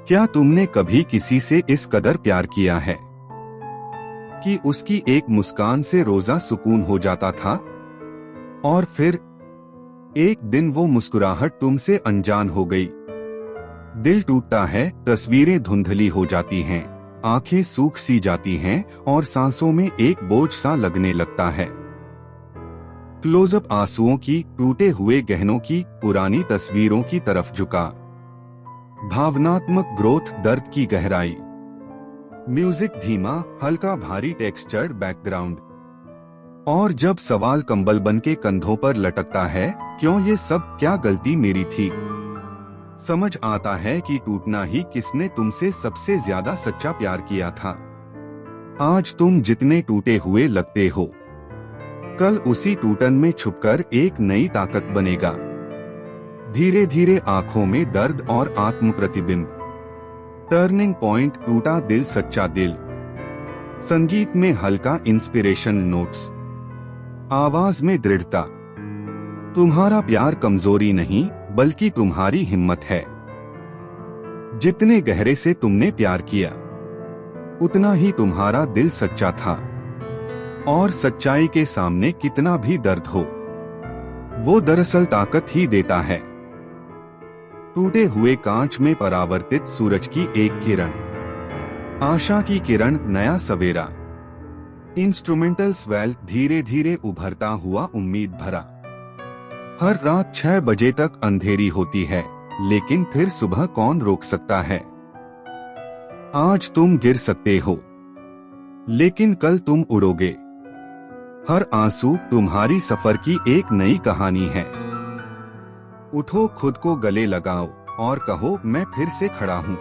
क्या तुमने कभी किसी से इस कदर प्यार किया है कि उसकी एक मुस्कान से रोजा सुकून हो जाता था, और फिर एक दिन वो मुस्कुराहट तुमसे अनजान हो गई? दिल टूटता है, तस्वीरें धुंधली हो जाती हैं, आंखें सूख सी जाती हैं और सांसों में एक बोझ सा लगने लगता है। क्लोजअप आंसुओं की, टूटे हुए गहनों की, पुरानी तस्वीरों की तरफ झुका। भावनात्मक ग्रोथ, दर्द की गहराई। म्यूजिक धीमा, हल्का भारी टेक्सचर्ड बैकग्राउंड। और जब सवाल कंबल बन के कंधों पर लटकता है, क्यों ये सब, क्या गलती मेरी थी? समझ आता है कि टूटना ही किसने तुमसे सबसे ज्यादा सच्चा प्यार किया था। आज तुम जितने टूटे हुए लगते हो, कल उसी टूटन में छुपकर एक नई ताकत बनेगा। धीरे धीरे आंखों में दर्द और आत्म प्रतिबिंब। टर्निंग पॉइंट, टूटा दिल, सच्चा दिल। संगीत में हल्का इंस्पिरेशन नोट्स, आवाज में दृढ़ता। तुम्हारा प्यार कमजोरी नहीं, बल्कि तुम्हारी हिम्मत है। जितने गहरे से तुमने प्यार किया, उतना ही तुम्हारा दिल सच्चा था। और सच्चाई के सामने कितना भी दर्द हो, वो दरअसल ताकत ही देता है। टूटे हुए कांच में परावर्तित सूरज की एक किरण, आशा की किरण, नया सवेरा। इंस्ट्रूमेंटल स्वेल, धीरे धीरे उभरता हुआ, उम्मीद भरा। हर रात 6 बजे तक अंधेरी होती है, लेकिन फिर सुबह कौन रोक सकता है? आज तुम गिर सकते हो, लेकिन कल तुम उड़ोगे। हर आंसू तुम्हारी सफर की एक नई कहानी है। उठो, खुद को गले लगाओ और कहो, मैं फिर से खड़ा हूँ।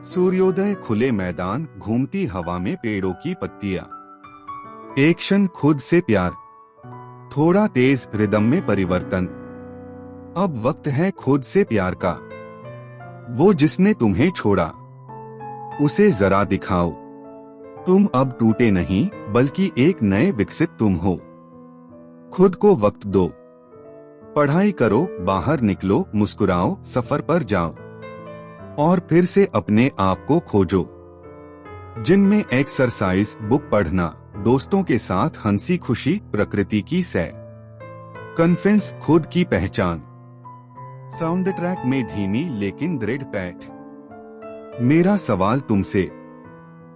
सूर्योदय, खुले मैदान, घूमती हवा में पेड़ों की पत्तियां। एक्शन, खुद से प्यार, थोड़ा तेज रिदम में परिवर्तन। अब वक्त है खुद से प्यार का। वो जिसने तुम्हें छोड़ा, उसे जरा दिखाओ। तुम अब टूटे नहीं, बल्कि एक नए विकसित तुम हो। खुद को वक्त दो, पढ़ाई करो, बाहर निकलो, मुस्कुराओ, सफर पर जाओ, और फिर से अपने आप को खोजो। जिनमें एक्सरसाइज, बुक पढ़ना, दोस्तों के साथ हंसी खुशी, प्रकृति की सैर। कॉन्फिडेंस, खुद की पहचान। साउंड ट्रैक में धीमी लेकिन दृढ़ पैठ। मेरा सवाल तुमसे,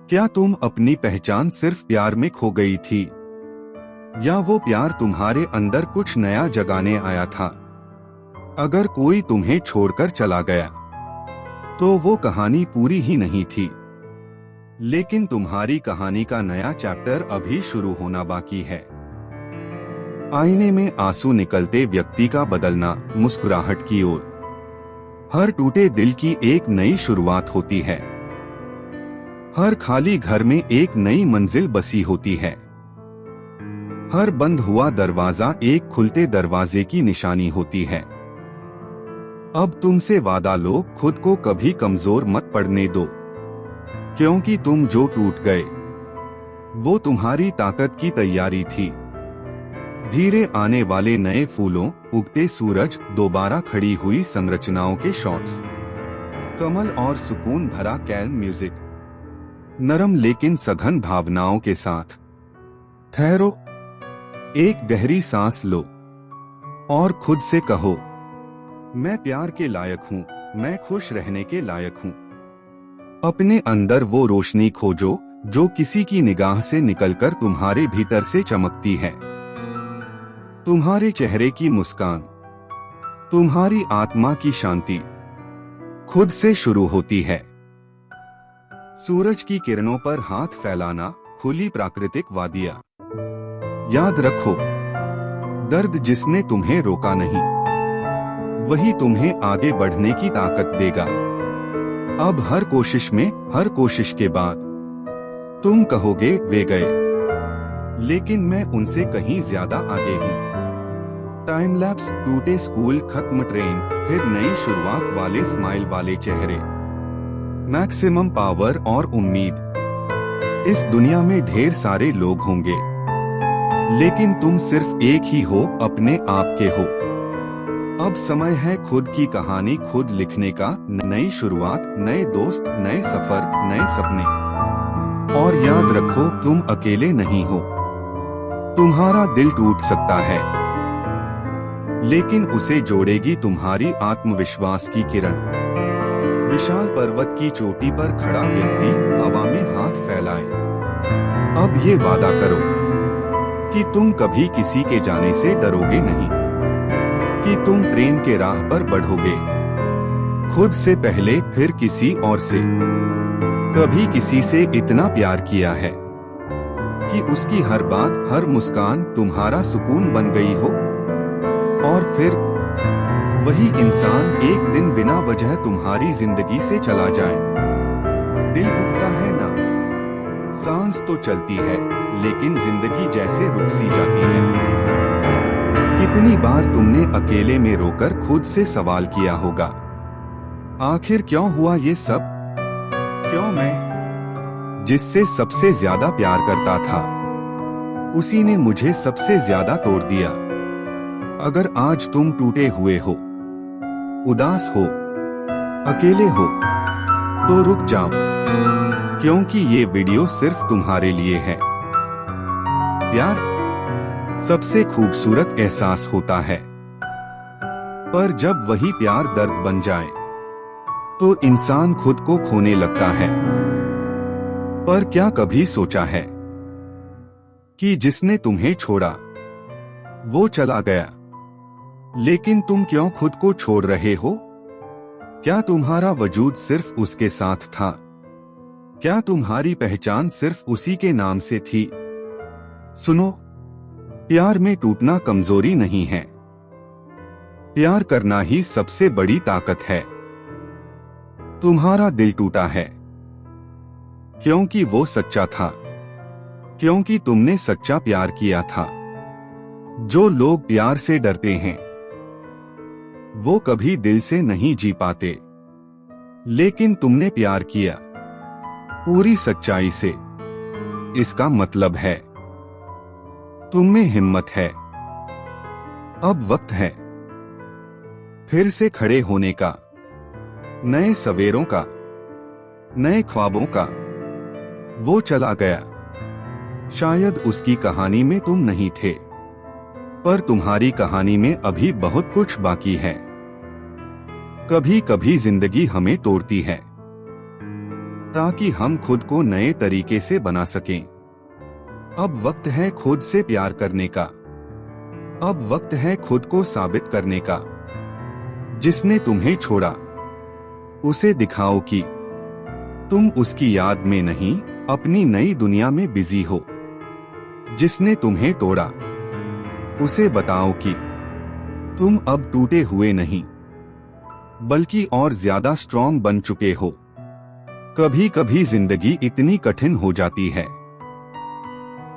क्या तुम अपनी पहचान सिर्फ प्यार में खो गई थी, या वो प्यार तुम्हारे अंदर कुछ नया जगाने आया था? अगर कोई तुम्हें छोड़कर चला गया, तो वो कहानी पूरी ही नहीं थी, लेकिन तुम्हारी कहानी का नया चैप्टर अभी शुरू होना बाकी है। आईने में आंसू निकलते व्यक्ति का बदलना, मुस्कुराहट की ओर। हर टूटे दिल की एक नई शुरुआत होती है। हर खाली घर में एक नई मंजिल बसी होती है। हर बंद हुआ दरवाजा एक खुलते दरवाजे की निशानी होती है। अब तुमसे वादा लो, खुद को कभी कमजोर मत पड़ने दो, क्योंकि तुम जो टूट गए, वो तुम्हारी ताकत की तैयारी थी। धीरे आने वाले नए फूलों, उगते सूरज, दोबारा खड़ी हुई संरचनाओं के शॉट्स। कमल और सुकून भरा कैल्म म्यूजिक, नरम लेकिन सघन भावनाओं के साथ। ठहरो, एक गहरी सांस लो और खुद से कहो, मैं प्यार के लायक हूँ, मैं खुश रहने के लायक हूँ। अपने अंदर वो रोशनी खोजो जो किसी की निगाह से निकलकर तुम्हारे भीतर से चमकती है। तुम्हारे चेहरे की मुस्कान, तुम्हारी आत्मा की शांति खुद से शुरू होती है। सूरज की किरणों पर हाथ फैलाना, खुली प्राकृतिक वादियां। याद रखो, दर्द जिसने तुम्हें रोका नहीं, वही तुम्हें आगे बढ़ने की ताकत देगा। अब हर कोशिश में, हर कोशिश के बाद तुम कहोगे, वे गए, लेकिन मैं उनसे कहीं ज्यादा आगे हूँ। टाइम लैप्स, टूटे स्कूल, खत्म ट्रेन, फिर नई शुरुआत वाले स्माइल वाले चेहरे। मैक्सिमम पावर और उम्मीद। इस दुनिया में ढेर सारे लोग होंगे, लेकिन तुम सिर्फ एक ही हो, अपने आप के हो। अब समय है खुद की कहानी खुद लिखने का। नई शुरुआत, नए दोस्त, नए सफर, नए सपने। और याद रखो, तुम अकेले नहीं हो। तुम्हारा दिल टूट सकता है, लेकिन उसे जोड़ेगी तुम्हारी आत्मविश्वास की किरण। विशाल पर्वत की चोटी पर खड़ा व्यक्ति हवा में हाथ फैलाए। अब ये वादा करो कि तुम कभी किसी के जाने से डरोगे नहीं, कि तुम प्रेम के राह पर बढ़ोगे, खुद से पहले फिर किसी और से। कभी किसी से इतना प्यार किया है कि उसकी हर बात, हर मुस्कान तुम्हारा सुकून बन गई हो, और फिर वही इंसान एक दिन बिना वजह तुम्हारी जिंदगी से चला जाए। दिल टूटता है ना, सांस तो चलती है, लेकिन जिंदगी जैसे रुक सी जाती है। कितनी बार तुमने अकेले में रोकर खुद से सवाल किया होगा, आखिर क्यों हुआ ये सब? क्यों मैं, जिससे सबसे ज्यादा प्यार करता था, उसी ने मुझे सबसे ज्यादा तोड़ दिया। अगर आज तुम टूटे हुए हो, उदास हो, अकेले हो, तो रुक जाओ, क्योंकि ये वीडियो सिर्फ तुम्हारे लिए है। प्यार सबसे खूबसूरत एहसास होता है, पर जब वही प्यार दर्द बन जाए तो इंसान खुद को खोने लगता है। पर क्या कभी सोचा है कि जिसने तुम्हें छोड़ा वो चला गया, लेकिन तुम क्यों खुद को छोड़ रहे हो? क्या तुम्हारा वजूद सिर्फ उसके साथ था? क्या तुम्हारी पहचान सिर्फ उसी के नाम से थी? सुनो, प्यार में टूटना कमजोरी नहीं है, प्यार करना ही सबसे बड़ी ताकत है। तुम्हारा दिल टूटा है क्योंकि वो सच्चा था, क्योंकि तुमने सच्चा प्यार किया था। जो लोग प्यार से डरते हैं वो कभी दिल से नहीं जी पाते, लेकिन तुमने प्यार किया पूरी सच्चाई से। इसका मतलब है तुम में हिम्मत है। अब वक्त है फिर से खड़े होने का, नए सवेरों का, नए ख्वाबों का। वो चला गया, शायद उसकी कहानी में तुम नहीं थे, पर तुम्हारी कहानी में अभी बहुत कुछ बाकी है। कभी कभी जिंदगी हमें तोड़ती है ताकि हम खुद को नए तरीके से बना सकें। अब वक्त है खुद से प्यार करने का। अब वक्त है खुद को साबित करने का। जिसने तुम्हें छोड़ा उसे दिखाओ कि तुम उसकी याद में नहीं, अपनी नई दुनिया में बिजी हो। जिसने तुम्हें तोड़ा उसे बताओ कि तुम अब टूटे हुए नहीं, बल्कि और ज्यादा स्ट्रॉन्ग बन चुके हो। कभी कभी जिंदगी इतनी कठिन हो जाती है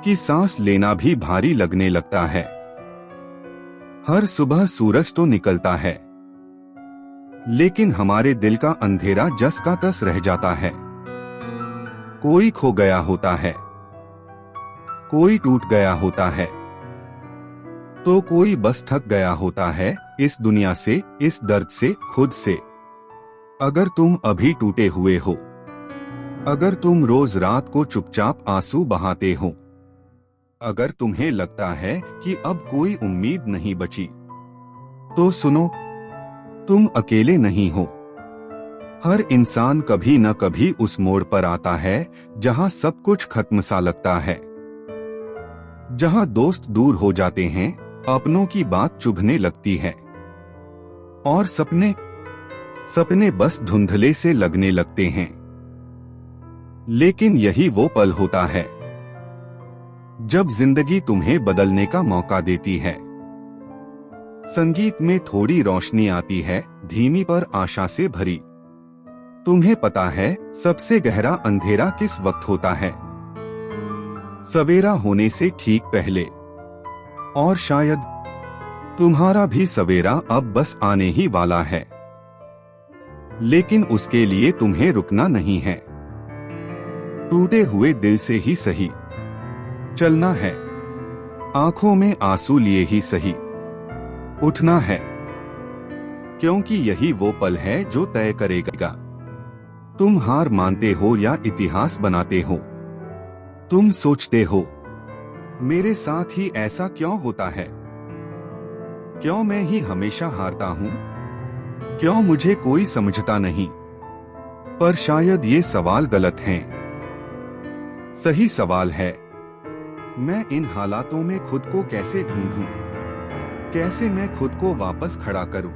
कि सांस लेना भी भारी लगने लगता है। हर सुबह सूरज तो निकलता है, लेकिन हमारे दिल का अंधेरा जस का तस रह जाता है। कोई खो गया होता है, कोई टूट गया होता है, तो कोई बस थक गया होता है इस दुनिया से, इस दर्द से, खुद से। अगर तुम अभी टूटे हुए हो, अगर तुम रोज रात को चुपचाप आंसू बहाते हो, अगर तुम्हें लगता है कि अब कोई उम्मीद नहीं बची, तो सुनो, तुम अकेले नहीं हो। हर इंसान कभी न कभी उस मोड़ पर आता है जहां सब कुछ खत्म सा लगता है, जहां दोस्त दूर हो जाते हैं, अपनों की बात चुभने लगती है, और सपने बस धुंधले से लगने लगते हैं। लेकिन यही वो पल होता है जब जिंदगी तुम्हें बदलने का मौका देती है। संगीत में थोड़ी रोशनी आती है, धीमी पर आशा से भरी। तुम्हें पता है सबसे गहरा अंधेरा किस वक्त होता है? सवेरा होने से ठीक पहले। और शायद तुम्हारा भी सवेरा अब बस आने ही वाला है, लेकिन उसके लिए तुम्हें रुकना नहीं है। टूटे हुए दिल से ही सही चलना है, आंखों में आंसू लिए ही सही उठना है। क्योंकि यही वो पल है जो तय करेगा तुम हार मानते हो या इतिहास बनाते हो। तुम सोचते हो, मेरे साथ ही ऐसा क्यों होता है? क्यों मैं ही हमेशा हारता हूं? क्यों मुझे कोई समझता नहीं? पर शायद ये सवाल गलत हैं। सही सवाल है, मैं इन हालातों में खुद को कैसे ढूंढूं? कैसे मैं खुद को वापस खड़ा करूं?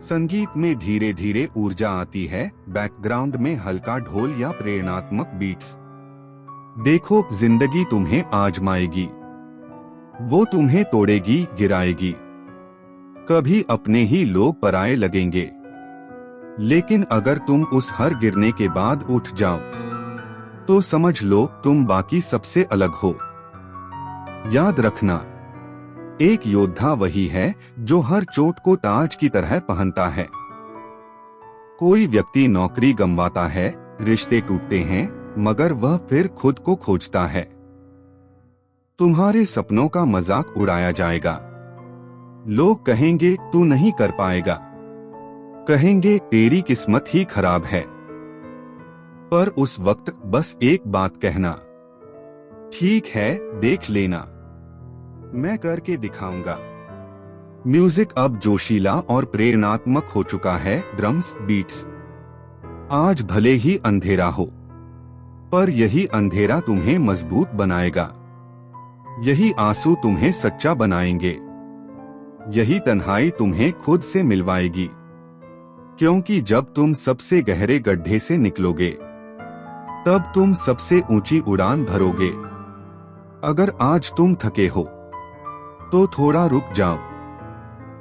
संगीत में धीरे धीरे ऊर्जा आती है, बैकग्राउंड में हल्का ढोल या प्रेरणात्मक बीट्स। देखो, जिंदगी तुम्हें आजमाएगी, वो तुम्हें तोड़ेगी, गिराएगी। कभी अपने ही लोग पराये लगेंगे, लेकिन अगर तुम उस हर गिरने के बाद उठ जाओ तो समझ लो तुम बाकी सबसे अलग हो। याद रखना, एक योद्धा वही है जो हर चोट को ताज की तरह पहनता है। कोई व्यक्ति नौकरी गंवाता है, रिश्ते टूटते हैं, मगर वह फिर खुद को खोजता है। तुम्हारे सपनों का मजाक उड़ाया जाएगा, लोग कहेंगे तू नहीं कर पाएगा, कहेंगे तेरी किस्मत ही खराब है। पर उस वक्त बस एक बात कहना, ठीक है, देख लेना, मैं करके दिखाऊंगा। म्यूजिक अब जोशीला और प्रेरणात्मक हो चुका है, ड्रम्स, बीट्स। आज भले ही अंधेरा हो, पर यही अंधेरा तुम्हें मजबूत बनाएगा। यही आंसू तुम्हें सच्चा बनाएंगे। यही तन्हाई तुम्हें खुद से मिलवाएगी। क्योंकि जब तुम सबसे गहरे गड्ढे से निकलोगे, तब तुम सबसे ऊंची उड़ान भरोगे। अगर आज तुम थके हो तो थोड़ा रुक जाओ,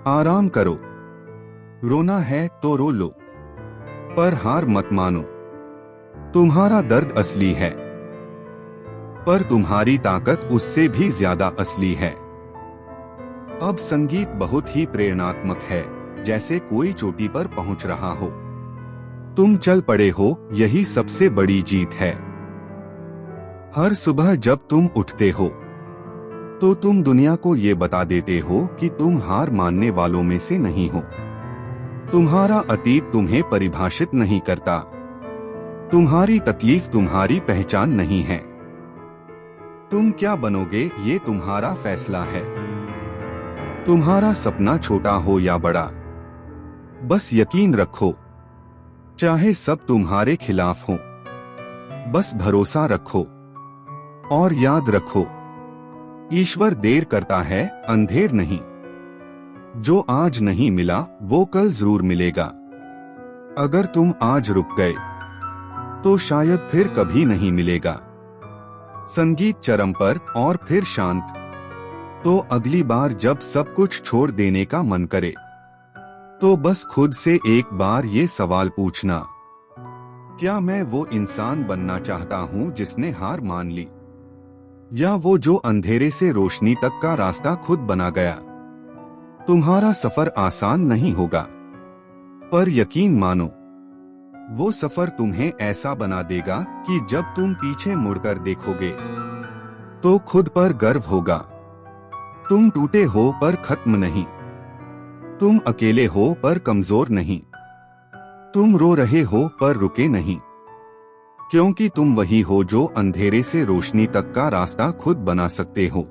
आराम करो। रोना है तो रो लो, पर हार मत मानो। तुम्हारा दर्द असली है, पर तुम्हारी ताकत उससे भी ज्यादा असली है। अब संगीत बहुत ही प्रेरणात्मक है, जैसे कोई चोटी पर पहुंच रहा हो। तुम चल पड़े हो, यही सबसे बड़ी जीत है। हर सुबह जब तुम उठते हो तो तुम दुनिया को ये बता देते हो कि तुम हार मानने वालों में से नहीं हो। तुम्हारा अतीत तुम्हें परिभाषित नहीं करता। तुम्हारी तकलीफ तुम्हारी पहचान नहीं है। तुम क्या बनोगे ये तुम्हारा फैसला है। तुम्हारा सपना छोटा हो या बड़ा, बस यकीन रखो, चाहे सब तुम्हारे खिलाफ हो, बस भरोसा रखो। और याद रखो, ईश्वर देर करता है, अंधेर नहीं। जो आज नहीं मिला वो कल जरूर मिलेगा। अगर तुम आज रुक गए तो शायद फिर कभी नहीं मिलेगा। संगीत चरम पर और फिर शांत। तो अगली बार जब सब कुछ छोड़ देने का मन करे, तो बस खुद से एक बार ये सवाल पूछना, क्या मैं वो इंसान बनना चाहता हूँ जिसने हार मान ली, या वो जो अंधेरे से रोशनी तक का रास्ता खुद बना गया। तुम्हारा सफर आसान नहीं होगा, पर यकीन मानो, वो सफर तुम्हें ऐसा बना देगा कि जब तुम पीछे मुड़कर देखोगे तो खुद पर गर्व होगा। तुम टूटे हो पर खत्म नहीं। तुम अकेले हो पर कमजोर नहीं। तुम रो रहे हो पर रुके नहीं। क्योंकि तुम वही हो जो अंधेरे से रोशनी तक का रास्ता खुद बना सकते हो।